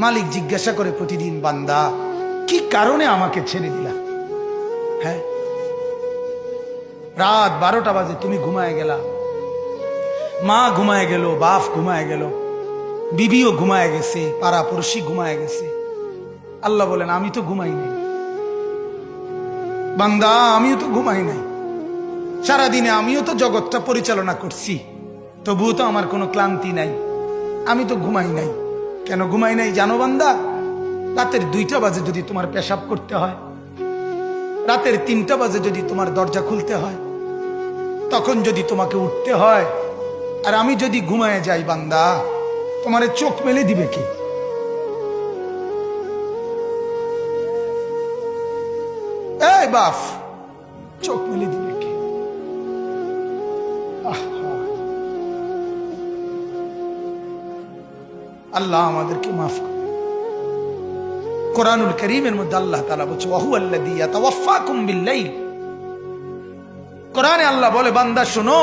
মালিক জিজ্ঞাসা করে প্রতিদিন, বান্দা কি কারণে আমাকে ছেড়ে দিলা? হ্যাঁ, রাত 12টা বাজে তুমি ঘুমায় গেলা, মা ঘুমায় গেল, বাপ ঘুমায় গেল, বিবিও ঘুমায় গেছে, পাড়া পড়শি ঘুমায় গেছে। আল্লাহ বলেন, আমি তো ঘুমাই নাই বান্দা, আমিও তো ঘুমাই নাই। সারাদিনে আমিও তো জগৎটা পরিচালনা করছি, তবুও তো আমার কোনো ক্লান্তি নাই, আমি তো ঘুমাই নাই। কেন ঘুমাই নাই জানো বান্দা? রাতের 2টা বাজে যদি তোমার পেশাব করতে হয়, রাতের 3টা বাজে যদি তোমার দরজা খুলতে হয়, তখন যদি তোমাকে উঠতে হয়, আর আমি যদি ঘুমায় যাই বান্দা, তোমারে চোখ মেলে দিবে কি? এই বাপ, চোখ মেলে দিবে কি? আল্লাহ আমাদেরকে মাফ করে। কোরআনুল কারীমের মধ্যে আল্লাহ তাআলা বলছে, ওয়া হুয়াল্লাযী ইয়াতাওয়াফফাকুম বিল-লাইল। কোরআনে আল্লাহ বলে, বান্দা শোনো,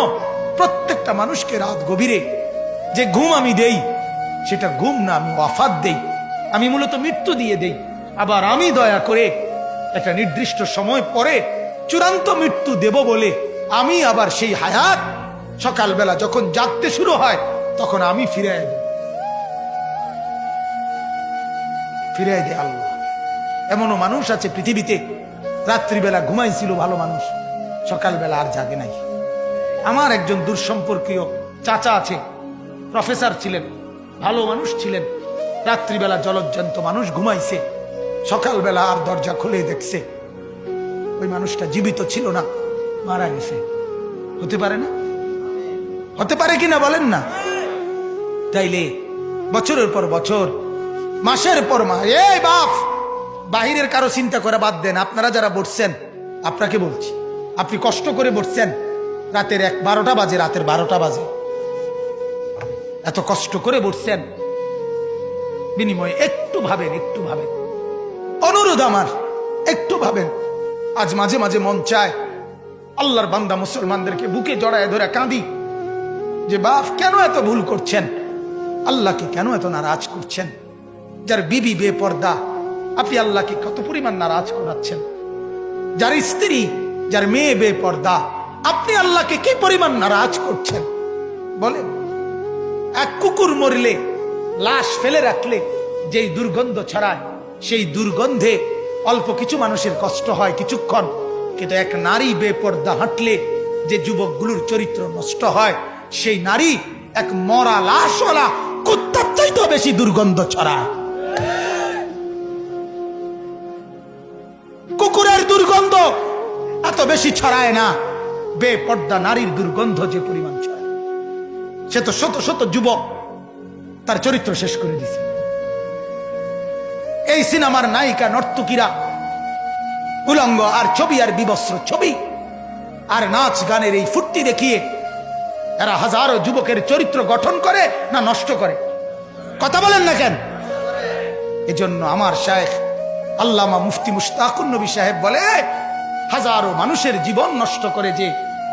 প্রত্যেকটা মানুষকে রাত গভীরে যে ঘুম আমি দেই, সেটা ঘুম না, আমি ওয়াফাত দেই, আমি মূলত মৃত্যু দিয়ে দেই। আবার আমি দয়া করে একটা নির্দিষ্ট সময় পরে চূড়ান্ত মৃত্যু দেব বলে আমি আবার সেই হায়াত সকালবেলা যখন জাগতে শুরু হয় তখন আমি ফিরে দেয় আল্লাহ। এমনও মানুষ আছে পৃথিবীতে, রাত্রিবেলা ঘুমাইছিল ভালো মানুষ, সকালবেলা আর জাগে নাই। আমার একজন দূরসম্পর্কীয় চাচা আছে, প্রফেসর ছিলেন, ভালো মানুষ ছিলেন, রাত্রিবেলা জলজ্জান্ত মানুষ ঘুমাইছে, সকালবেলা আর দরজা খুলে দেখছে ওই মানুষটা জীবিত ছিল না, মারা গেছে। হতে পারে না? হতে পারে কিনা বলেন না? তাইলে বছরের পর বছর, মাসের পর মাস, এই বাপ, বাহিরের কারো চিন্তা করে বাদ দেন। আপনারা যারা বসছেন, আপনাকে বলছি, আপনি কষ্ট করে বসছেন, রাতের 12টা বাজে, রাতের 12টা বাজে, এত কষ্ট করে বসছেন, বিনিময়ে একটু ভাবেন, একটু ভাবেন, অনুরোধ আমার, একটু ভাবেন। আজ মাঝে মাঝে মন চায় আল্লাহর বান্দা মুসলমানদেরকে বুকে জড়ায় ধরে কাঁদি যে বাপ, কেন এত ভুল করছেন? আল্লাহকে কেন এত নারাজ করছেন? যার বিবি বেপর্দা, আপনি আল্লাহকে কত পরিমাণ নারাজ করাচ্ছেন। যার স্ত্রী, যার মেয়ে বেপর্দা, আপনি আল্লাহকে কি পরিমাণ নারাজ করছেন বলেন? এক কুকুর মরলে, লাশ ফেলে রাখলে যেই দুর্গন্ধ ছড়ায়, সেই দুর্গন্ধে অল্প কিছু মানুষের কষ্ট হয় কিছুক্ষণ, কিন্তু এক নারী বেপর্দা হাঁটলে যে যুবকগুলোর চরিত্র নষ্ট হয়, সেই নারী এক মরা লাশওয়ালা কুত্তার চাইতেও বেশি দুর্গন্ধ ছড়ায়। কুকুরের দুর্গন্ধ এত বেশি ছড়ায় না, বেপর্দা নারীর দুর্গন্ধ যে পরিমাণ ছড়ায়। সে তো শত শত যুবক তার চরিত্র শেষ করে দিছে। এই সিনেমার নায়িকা নর্তকীরা উলঙ্গ আর ছবি আর বিবস্ত্র ছবি আর নাচ গানের এই ফুর্তি দেখিয়ে এরা হাজারো যুবকের চরিত্র গঠন করে না নষ্ট করে? কথা বলেন না কেন? এজন্য আমার শায়েখ আল্লামা মুফতি মুশতাকুন নবী সাহেব বলে, হাজারো মানুষের জীবন নষ্ট করে যে,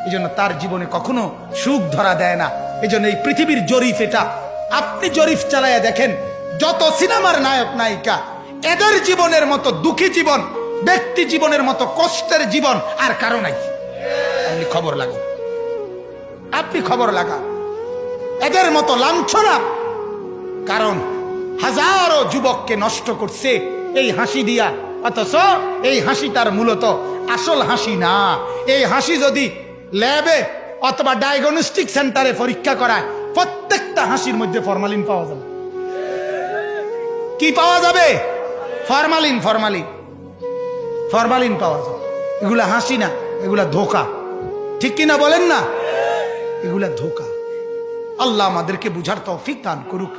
এজন্য তার জীবনে কখনো সুখ ধরা দেয় না। এজন্য এই পৃথিবীর জরিফ এটা, আপনি জরিফ চালাইয়া দেখেন, যত সিনেমার নায়ক নায়িকা, এদের জীবনের মতো দুঃখী জীবন, ব্যক্তি জীবনের মতো কষ্টের জীবন আর কারো নাই। আপনি খবর লাগান, আপনি খবর লাগান, এদের মতো লাঞ্ছনা। কারণ হাজারো যুবককে নষ্ট করছে এই হাসি দিয়া, অথচ এই হাসি তার মূলত আসল হাসি না। এই হাসি যদি ল্যাবে অথবা ডায়াগনস্টিক সেন্টারে পরীক্ষা করায়, প্রত্যেকটা হাসির মধ্যে ফরমালিন পাওয়া যাবে। কি পাওয়া যাবে? ফরমালিন, ফরমালিন, ফরমালিন পাওয়া যাবে। এগুলা হাসি না, এগুলা ধোকা। ঠিক কিনা বলেন না? এগুলা ধোকা। আল্লাহ আমাদেরকে বুঝার তৌফিক দান করুক।